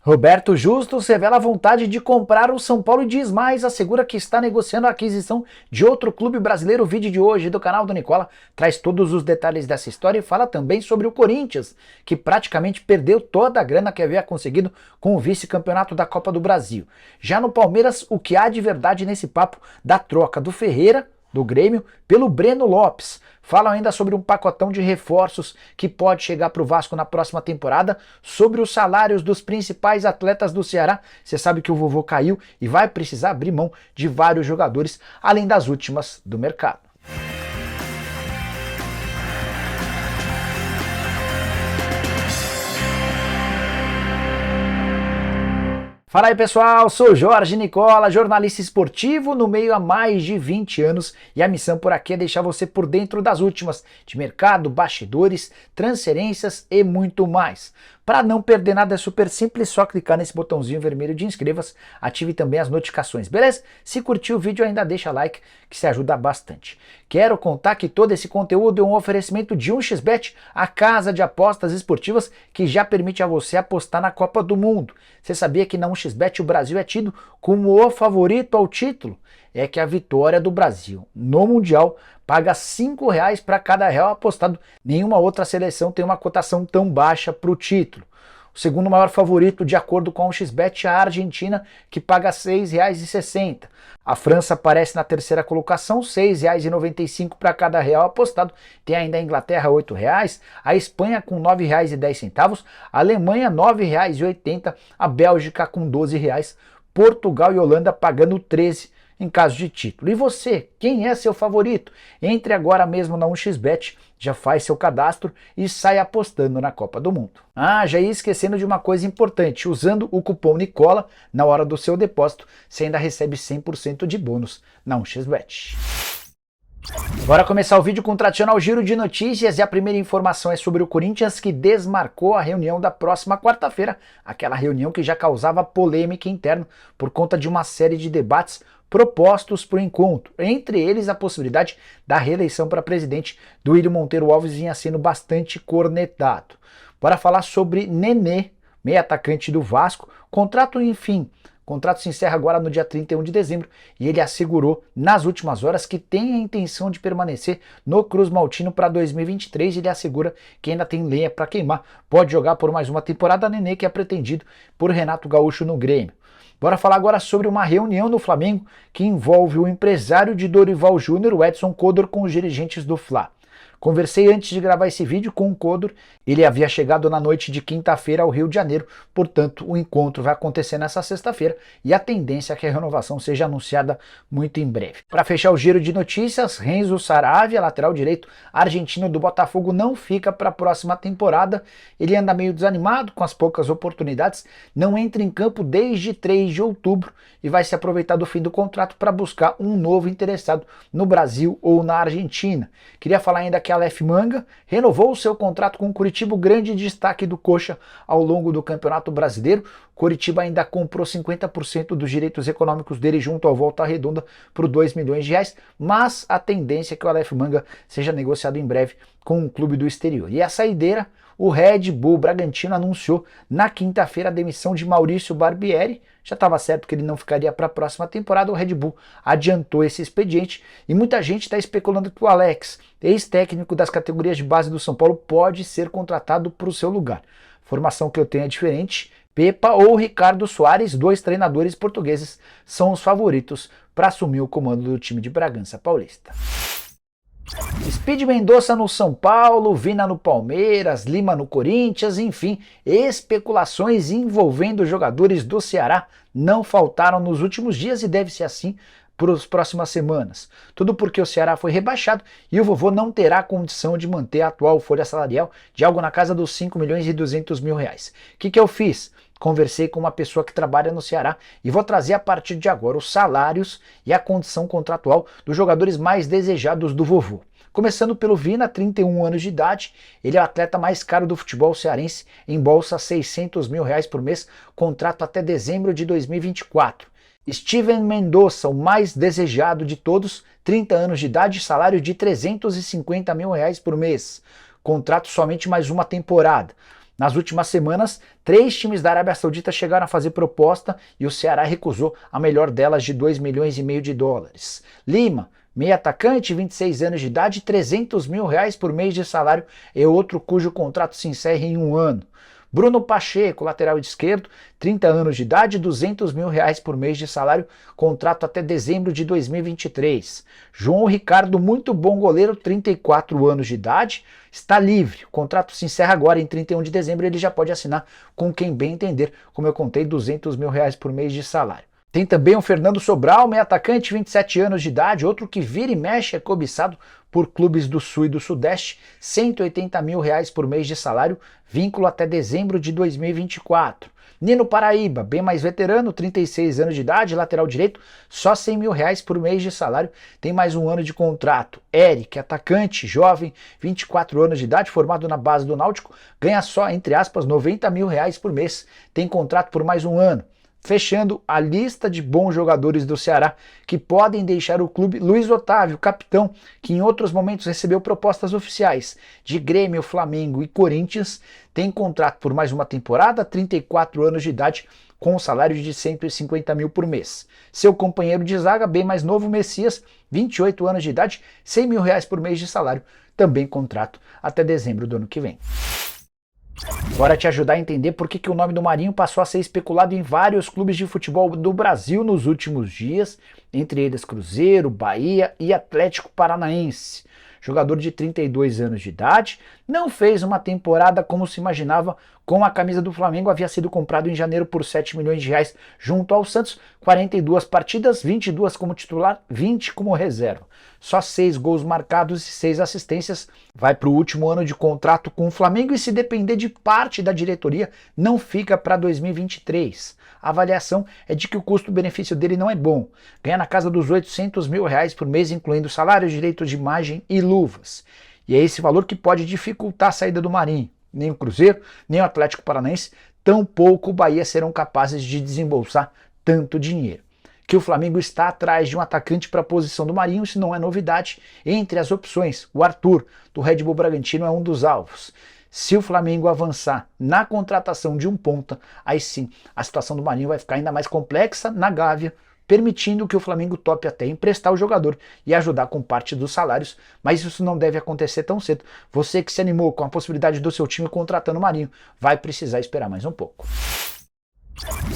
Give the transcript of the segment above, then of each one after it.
Roberto Justus revela a vontade de comprar o São Paulo e diz mais, assegura que está negociando a aquisição de outro clube brasileiro. O vídeo de hoje do canal do Nicola traz todos os detalhes dessa história e fala também sobre o Corinthians, que praticamente perdeu toda a grana que havia conseguido com o vice-campeonato da Copa do Brasil. Já no Palmeiras, o que há de verdade nesse papo da troca do Ferreira, do Grêmio, pelo Breno Lopes. Falam ainda sobre um pacotão de reforços que pode chegar para o Vasco na próxima temporada, sobre os salários dos principais atletas do Ceará. Você sabe que o vovô caiu e vai precisar abrir mão de vários jogadores, além das últimas do mercado. Fala aí pessoal, sou Jorge Nicola, jornalista esportivo no meio há mais de 20 anos e a missão por aqui é deixar você por dentro das últimas de mercado, bastidores, transferências e muito mais. Para não perder nada é super simples, só clicar nesse botãozinho vermelho de inscreva-se, ative também as notificações, beleza? Se curtiu o vídeo ainda deixa like que se ajuda bastante. Quero contar que todo esse conteúdo é um oferecimento de 1xBet, a casa de apostas esportivas que já permite a você apostar na Copa do Mundo. Você sabia que na 1xBet o Brasil é tido como o favorito ao título? É que a vitória do Brasil no Mundial paga R$5 para cada real apostado. Nenhuma outra seleção tem uma cotação tão baixa para o título. O segundo maior favorito, de acordo com a 1xBet, é a Argentina, que paga R$ 6,60. A França aparece na terceira colocação, R$ 6,95 para cada real apostado. Tem ainda a Inglaterra, R$ 8,00, a Espanha com R$ 9,10, a Alemanha R$ 9,80, a Bélgica com R$ 12,00, Portugal e Holanda pagando 13 em caso de título. E você, quem é seu favorito? Entre agora mesmo na 1xBet, já faz seu cadastro e sai apostando na Copa do Mundo. Já ia esquecendo de uma coisa importante, usando o cupom Nicola na hora do seu depósito, você ainda recebe 100% de bônus na 1xBet. Bora começar o vídeo com o tradicional giro de notícias e a primeira informação é sobre o Corinthians, que desmarcou a reunião da próxima quarta-feira, aquela reunião que já causava polêmica interna por conta de uma série de debates propostos para o encontro, entre eles a possibilidade da reeleição para presidente do Willian Monteiro Alves vinha sendo bastante cornetado. Bora falar sobre Nenê, meio atacante do Vasco, contrato o contrato se encerra agora no dia 31 de dezembro e ele assegurou nas últimas horas que tem a intenção de permanecer no Cruz Maltino para 2023. Ele assegura que ainda tem lenha para queimar, pode jogar por mais uma temporada. Nenê, que é pretendido por Renato Gaúcho no Grêmio. Bora falar agora sobre uma reunião no Flamengo que envolve o empresário de Dorival Júnior, o Edson Codor, com os dirigentes do Fla. Conversei antes de gravar esse vídeo com o Codor, ele havia chegado na noite de quinta-feira ao Rio de Janeiro, portanto o encontro vai acontecer nessa sexta-feira e a tendência é que a renovação seja anunciada muito em breve. Para fechar o giro de notícias, Renzo Saravia, lateral direito argentino do Botafogo, não fica para a próxima temporada. Ele anda meio desanimado com as poucas oportunidades, não entra em campo desde 3 de outubro e vai se aproveitar do fim do contrato para buscar um novo interessado no Brasil ou na Argentina. Queria falar ainda que Aleph Manga renovou o seu contrato com o Coritiba, o grande destaque do Coxa ao longo do Campeonato Brasileiro. Coritiba ainda comprou 50% dos direitos econômicos dele junto ao Volta Redonda por R$2 milhões, mas a tendência é que o Aleph Manga seja negociado em breve com um clube do exterior. E a saideira, o Red Bull Bragantino anunciou na quinta-feira a demissão de Maurício Barbieri. Já estava certo que ele não ficaria para a próxima temporada, o Red Bull adiantou esse expediente e muita gente está especulando que o Alex, ex-técnico das categorias de base do São Paulo, pode ser contratado para o seu lugar. Formação que eu tenho é diferente. Pepa ou Ricardo Soares, 2 treinadores portugueses, são os favoritos para assumir o comando do time de Bragança Paulista. Speed Mendonça no São Paulo, Vina no Palmeiras, Lima no Corinthians, enfim, especulações envolvendo jogadores do Ceará não faltaram nos últimos dias e deve ser assim para as próximas semanas. Tudo porque o Ceará foi rebaixado e o vovô não terá condição de manter a atual folha salarial de algo na casa dos R$5.200.000. O que eu fiz? Conversei com uma pessoa que trabalha no Ceará e vou trazer a partir de agora os salários e a condição contratual dos jogadores mais desejados do vovô. Começando pelo Vina, 31 anos de idade, ele é o atleta mais caro do futebol cearense, embolsa R$600 mil por mês, contrato até dezembro de 2024. Steven Mendonça, o mais desejado de todos, 30 anos de idade, salário de R$350 mil por mês, contrato somente mais uma temporada. Nas últimas semanas, 3 times da Arábia Saudita chegaram a fazer proposta e o Ceará recusou a melhor delas de 2,5 milhões de dólares. Lima, meio atacante, 26 anos de idade, R$300 mil por mês de salário, é outro cujo contrato se encerra em 1 ano. Bruno Pacheco, lateral esquerdo, 30 anos de idade, R$200 mil por mês de salário, contrato até dezembro de 2023. João Ricardo, muito bom goleiro, 34 anos de idade, está livre. O contrato se encerra agora em 31 de dezembro, ele já pode assinar com quem bem entender, como eu contei, R$200 mil por mês de salário. Tem também o Fernando Sobral, meio atacante, 27 anos de idade, outro que vira e mexe, é cobiçado por clubes do Sul e do Sudeste, R$180 mil por mês de salário, vínculo até dezembro de 2024. Nino Paraíba, bem mais veterano, 36 anos de idade, lateral direito, só R$100 mil por mês de salário, tem mais 1 ano de contrato. Eric, atacante, jovem, 24 anos de idade, formado na base do Náutico, ganha só, entre aspas, R$90 mil por mês, tem contrato por mais 1 ano. Fechando a lista de bons jogadores do Ceará que podem deixar o clube, Luiz Otávio, capitão, que em outros momentos recebeu propostas oficiais de Grêmio, Flamengo e Corinthians, tem contrato por mais uma temporada, 34 anos de idade, com um salário de R$150 mil por mês. Seu companheiro de zaga, bem mais novo, Messias, 28 anos de idade, R$100 mil por mês de salário, também contrato até dezembro do ano que vem. Bora te ajudar a entender por que o nome do Marinho passou a ser especulado em vários clubes de futebol do Brasil nos últimos dias, entre eles Cruzeiro, Bahia e Atlético Paranaense. Jogador de 32 anos de idade, não fez uma temporada como se imaginava com a camisa do Flamengo, havia sido comprado em janeiro por R$7 milhões junto ao Santos, 42 partidas, 22 como titular, 20 como reserva. Só 6 gols marcados e 6 assistências, vai para o último ano de contrato com o Flamengo e se depender de parte da diretoria, não fica para 2023. A avaliação é de que o custo-benefício dele não é bom, ganha na casa dos R$800 mil por mês, incluindo salários, direitos de imagem e luvas. E é esse valor que pode dificultar a saída do Marinho. Nem o Cruzeiro, nem o Atlético Paranaense, tampouco o Bahia serão capazes de desembolsar tanto dinheiro. Que o Flamengo está atrás de um atacante para a posição do Marinho, isso não é novidade. Entre as opções, o Arthur, do Red Bull Bragantino, é um dos alvos. Se o Flamengo avançar na contratação de um ponta, aí sim, a situação do Marinho vai ficar ainda mais complexa na Gávea, permitindo que o Flamengo tope até emprestar o jogador e ajudar com parte dos salários, mas isso não deve acontecer tão cedo. Você que se animou com a possibilidade do seu time contratando o Marinho, vai precisar esperar mais um pouco.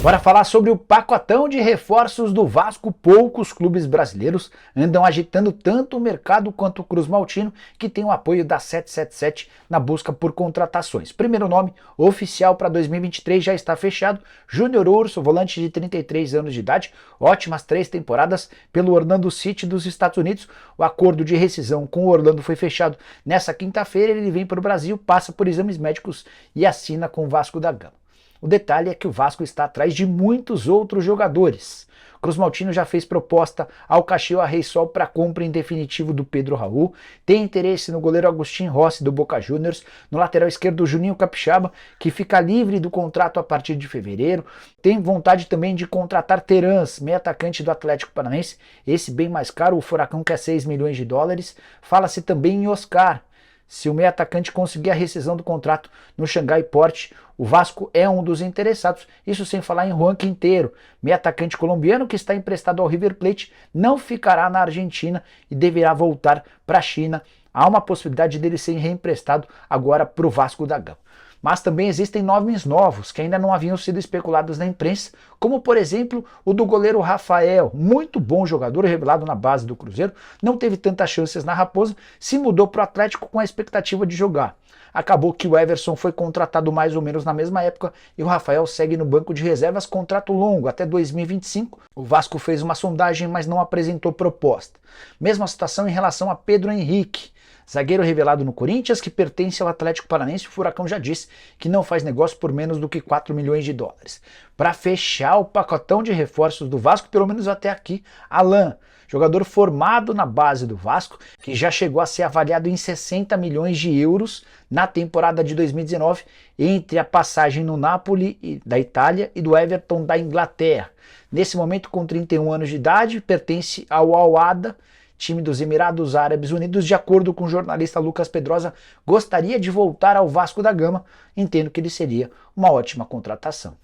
Bora falar sobre o pacotão de reforços do Vasco. Poucos clubes brasileiros andam agitando tanto o mercado quanto o Cruz Maltino, que tem o apoio da 777 na busca por contratações. Primeiro nome oficial para 2023 já está fechado, Júnior Urso, volante de 33 anos de idade, ótimas 3 temporadas pelo Orlando City dos Estados Unidos. O acordo de rescisão com o Orlando foi fechado nessa quinta-feira, ele vem para o Brasil, passa por exames médicos e assina com o Vasco da Gama. O detalhe é que o Vasco está atrás de muitos outros jogadores. Cruz Maltino já fez proposta ao Caxias Reysol para compra em definitivo do Pedro Raul, tem interesse no goleiro Agustin Rossi do Boca Juniors, no lateral esquerdo Juninho Capixaba, que fica livre do contrato a partir de fevereiro, tem vontade também de contratar Terans, meio atacante do Atlético Paranaense, esse bem mais caro, o Furacão quer $6 milhões, fala-se também em Oscar. Se o meio atacante conseguir a rescisão do contrato no Xangai Port, o Vasco é um dos interessados, isso sem falar em Juan Quinteiro, meio atacante colombiano que está emprestado ao River Plate, não ficará na Argentina e deverá voltar para a China. Há uma possibilidade dele ser reemprestado agora para o Vasco da Gama. Mas também existem nomes novos que ainda não haviam sido especulados na imprensa, como por exemplo o do goleiro Rafael, muito bom jogador, revelado na base do Cruzeiro, não teve tantas chances na Raposa, se mudou para o Atlético com a expectativa de jogar. Acabou que o Everson foi contratado mais ou menos na mesma época e o Rafael segue no banco de reservas, contrato longo até 2025. O Vasco fez uma sondagem, mas não apresentou proposta. Mesma situação em relação a Pedro Henrique, zagueiro revelado no Corinthians, que pertence ao Atlético Paranaense. O Furacão já disse que não faz negócio por menos do que $4 milhões. Para fechar o pacotão de reforços do Vasco, pelo menos até aqui, Alan, jogador formado na base do Vasco, que já chegou a ser avaliado em 60 milhões de euros na temporada de 2019, entre a passagem no Napoli da Itália e do Everton da Inglaterra. Nesse momento, com 31 anos de idade, pertence ao Al-Ahly, time dos Emirados Árabes Unidos, de acordo com o jornalista Lucas Pedrosa, gostaria de voltar ao Vasco da Gama. Entendo que ele seria uma ótima contratação.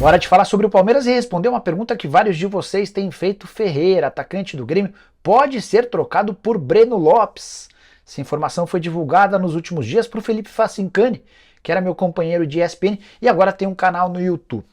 Hora de falar sobre o Palmeiras e responder uma pergunta que vários de vocês têm feito. Ferreira, atacante do Grêmio, pode ser trocado por Breno Lopes? Essa informação foi divulgada nos últimos dias por Felipe Facincani, que era meu companheiro de ESPN e agora tem um canal no YouTube.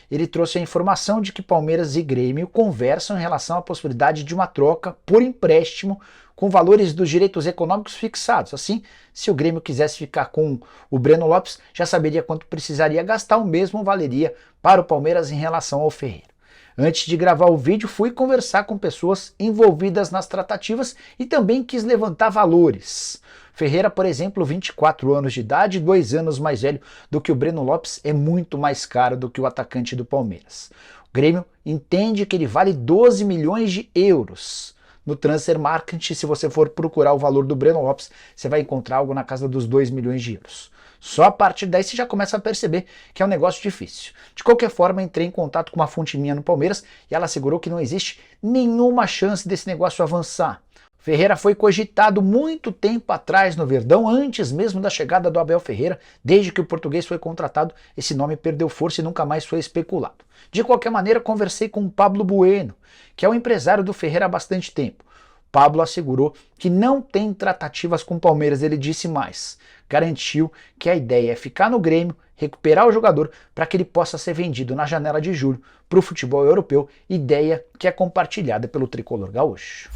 Ele trouxe a informação de que Palmeiras e Grêmio conversam em relação à possibilidade de uma troca por empréstimo com valores dos direitos econômicos fixados. Assim, se o Grêmio quisesse ficar com o Breno Lopes, já saberia quanto precisaria gastar, o mesmo valeria para o Palmeiras em relação ao Ferreira. Antes de gravar o vídeo, fui conversar com pessoas envolvidas nas tratativas e também quis levantar valores. Ferreira, por exemplo, 24 anos de idade, 2 anos mais velho do que o Breno Lopes, é muito mais caro do que o atacante do Palmeiras. O Grêmio entende que ele vale 12 milhões de euros. No Transfer Market, se você for procurar o valor do Breno Lopes, você vai encontrar algo na casa dos 2 milhões de euros. Só a partir daí você já começa a perceber que é um negócio difícil. De qualquer forma, entrei em contato com uma fonte minha no Palmeiras e ela assegurou que não existe nenhuma chance desse negócio avançar. Ferreira foi cogitado muito tempo atrás no Verdão, antes mesmo da chegada do Abel Ferreira. Desde que o português foi contratado, esse nome perdeu força e nunca mais foi especulado. De qualquer maneira, conversei com o Pablo Bueno, que é o empresário do Ferreira há bastante tempo. Pablo assegurou que não tem tratativas com o Palmeiras, ele disse mais. Garantiu que a ideia é ficar no Grêmio, recuperar o jogador para que ele possa ser vendido na janela de julho para o futebol europeu, ideia que é compartilhada pelo tricolor gaúcho.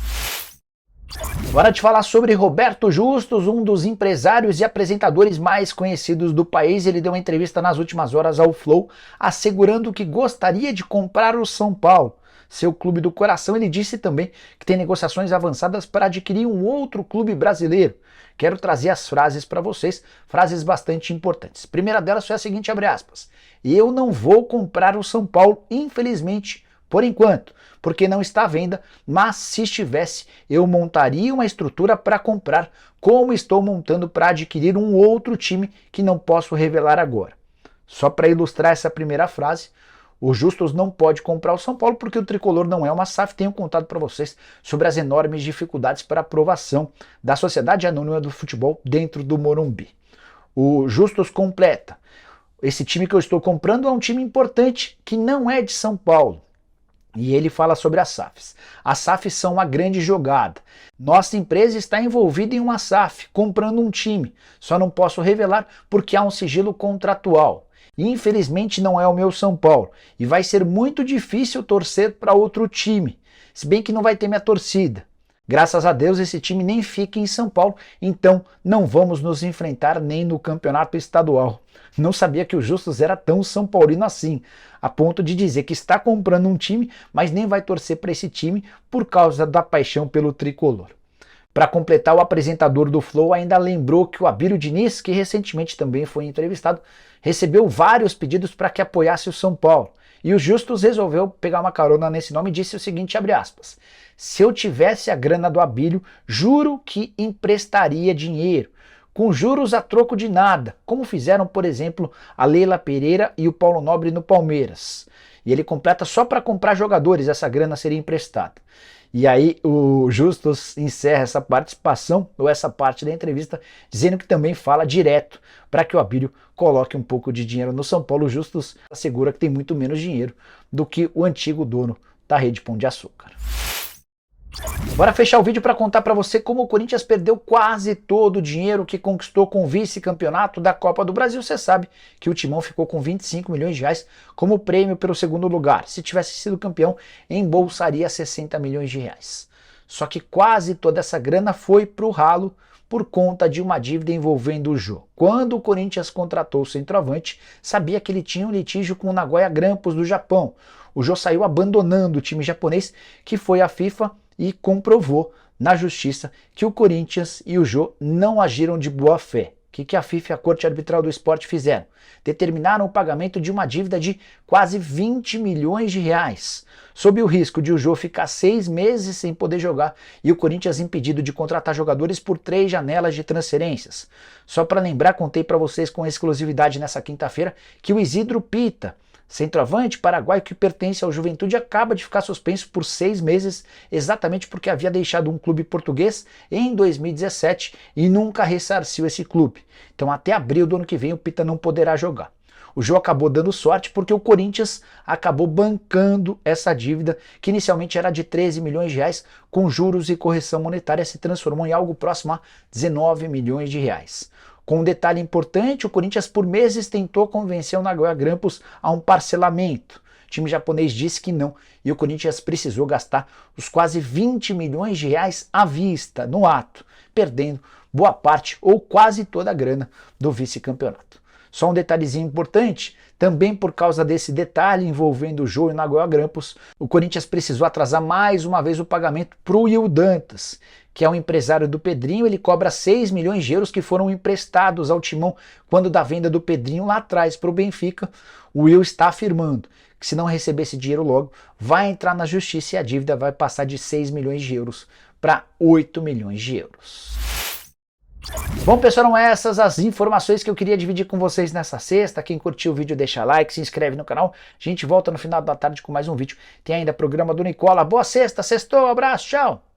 Hora de falar sobre Roberto Justus, um dos empresários e apresentadores mais conhecidos do país. Ele deu uma entrevista nas últimas horas ao Flow, assegurando que gostaria de comprar o São Paulo, seu clube do coração. Ele disse também que tem negociações avançadas para adquirir um outro clube brasileiro. Quero trazer as frases para vocês, frases bastante importantes. A primeira delas foi a seguinte, abre aspas: eu não vou comprar o São Paulo, infelizmente, por enquanto, porque não está à venda, mas se estivesse, eu montaria uma estrutura para comprar, como estou montando para adquirir um outro time que não posso revelar agora. Só para ilustrar essa primeira frase, o Justus não pode comprar o São Paulo porque o tricolor não é uma SAF. Tenho contado para vocês sobre as enormes dificuldades para aprovação da Sociedade Anônima do Futebol dentro do Morumbi. O Justus completa: esse time que eu estou comprando é um time importante que não é de São Paulo. E ele fala sobre as SAFs. As SAFs são uma grande jogada. Nossa empresa está envolvida em uma SAF, comprando um time. Só não posso revelar porque há um sigilo contratual. Infelizmente não é o meu São Paulo. E vai ser muito difícil torcer para outro time. Se bem que não vai ter minha torcida. Graças a Deus esse time nem fica em São Paulo, então não vamos nos enfrentar nem no campeonato estadual. Não sabia que o Justus era tão São Paulino assim, a ponto de dizer que está comprando um time, mas nem vai torcer para esse time por causa da paixão pelo tricolor. Para completar, o apresentador do Flow ainda lembrou que o Abílio Diniz, que recentemente também foi entrevistado, recebeu vários pedidos para que apoiasse o São Paulo. E o Justus resolveu pegar uma carona nesse nome e disse o seguinte, abre aspas: se eu tivesse a grana do Abílio, juro que emprestaria dinheiro, com juros a troco de nada, como fizeram, por exemplo, a Leila Pereira e o Paulo Nobre no Palmeiras. E ele completa: só para comprar jogadores essa grana seria emprestada. E aí o Justus encerra essa participação, ou essa parte da entrevista, dizendo que também fala direto para que o Abílio coloque um pouco de dinheiro no São Paulo. O Justus assegura que tem muito menos dinheiro do que o antigo dono da Rede Pão de Açúcar. Bora fechar o vídeo para contar para você como o Corinthians perdeu quase todo o dinheiro que conquistou com o vice-campeonato da Copa do Brasil. Você sabe que o Timão ficou com 25 milhões de reais como prêmio pelo segundo lugar. Se tivesse sido campeão, embolsaria 60 milhões de reais. Só que quase toda essa grana foi para o ralo por conta de uma dívida envolvendo o Jô. Quando o Corinthians contratou o centroavante, sabia que ele tinha um litígio com o Nagoya Grampus do Japão. O Jô saiu abandonando o time japonês, que foi à FIFA e comprovou na justiça que o Corinthians e o Jô não agiram de boa fé. O que a FIFA e a Corte Arbitral do Esporte fizeram? Determinaram o pagamento de uma dívida de quase 20 milhões de reais, sob o risco de o Jô ficar 6 meses sem poder jogar e o Corinthians impedido de contratar jogadores por 3 janelas de transferências. Só para lembrar, contei para vocês com exclusividade nessa quinta-feira que o Isidro Pita, Centroavante paraguaio que pertence ao Juventude acaba de ficar suspenso por 6 meses, exatamente porque havia deixado um clube português em 2017 e nunca ressarciu esse clube. Então até abril do ano que vem o Pita não poderá jogar. O Jô acabou dando sorte porque o Corinthians acabou bancando essa dívida, que inicialmente era de 13 milhões de reais, com juros e correção monetária se transformou em algo próximo a 19 milhões de reais. Com um detalhe importante, o Corinthians por meses tentou convencer o Nagoya Grampus a um parcelamento. O time japonês disse que não, e o Corinthians precisou gastar os quase 20 milhões de reais à vista, no ato, perdendo boa parte ou quase toda a grana do vice-campeonato. Só um detalhezinho importante, também por causa desse detalhe envolvendo o Jô e o Nagoya Grampus, o Corinthians precisou atrasar mais uma vez o pagamento para o Will Dantas, que é um empresário do Pedrinho. Ele cobra 6 milhões de euros que foram emprestados ao Timão quando da venda do Pedrinho lá atrás para o Benfica. O Will está afirmando que se não receber esse dinheiro logo, vai entrar na justiça e a dívida vai passar de 6 milhões de euros para 8 milhões de euros. Bom, pessoal, eram essas as informações que eu queria dividir com vocês nessa sexta. Quem curtiu o vídeo deixa like, se inscreve no canal. A gente volta no final da tarde com mais um vídeo. Tem ainda programa do Nicola. Boa sexta, sextou, abraço, tchau!